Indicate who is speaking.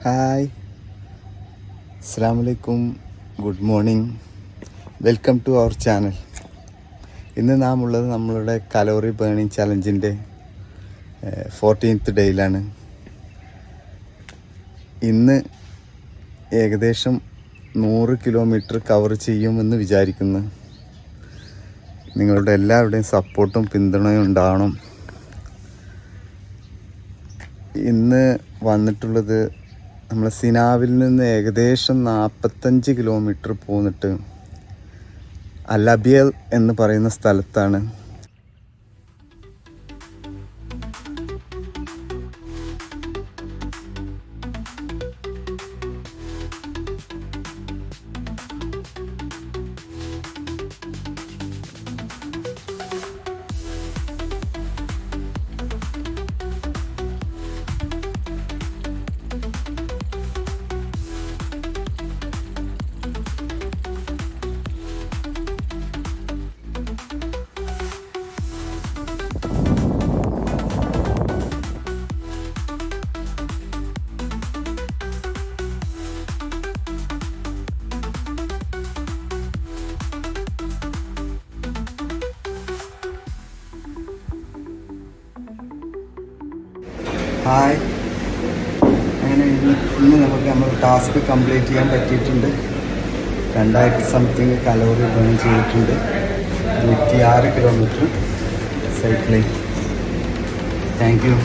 Speaker 1: Hi, അസ്സാം വലൈക്കും, good morning, welcome to our channel. ഇന്ന് നാം ഉള്ളത് നമ്മളുടെ കലോറി ബേണിംഗ് ചലഞ്ചിൻ്റെ 14th ഡേയിലാണ്. ഇന്ന് ഏകദേശം 100 കിലോമീറ്റർ കവർ ചെയ്യുമെന്ന് വിചാരിക്കുന്നു. നിങ്ങളുടെ എല്ലാവരുടെയും സപ്പോർട്ടും പിന്തുണയും ഉണ്ടാവണം. ഇന്ന് വന്നിട്ടുള്ളത് നമ്മൾ സിനാവിൽ നിന്ന് ഏകദേശം 45 കിലോമീറ്റർ പോന്നിട്ട് അലബിയൽ എന്ന് പറയുന്ന സ്ഥലത്താണ്. ഹായ്, അങ്ങനെ ഇന്ന് നമുക്ക് നമ്മൾ ടാസ്ക് കംപ്ലീറ്റ് ചെയ്യാൻ പറ്റിയിട്ടുണ്ട്. 2000 സംതിങ് കലോറി ബേൺ ചെയ്തിട്ടുണ്ട്. 106 കിലോമീറ്റർ സൈക്ലിംഗ്. Thank you.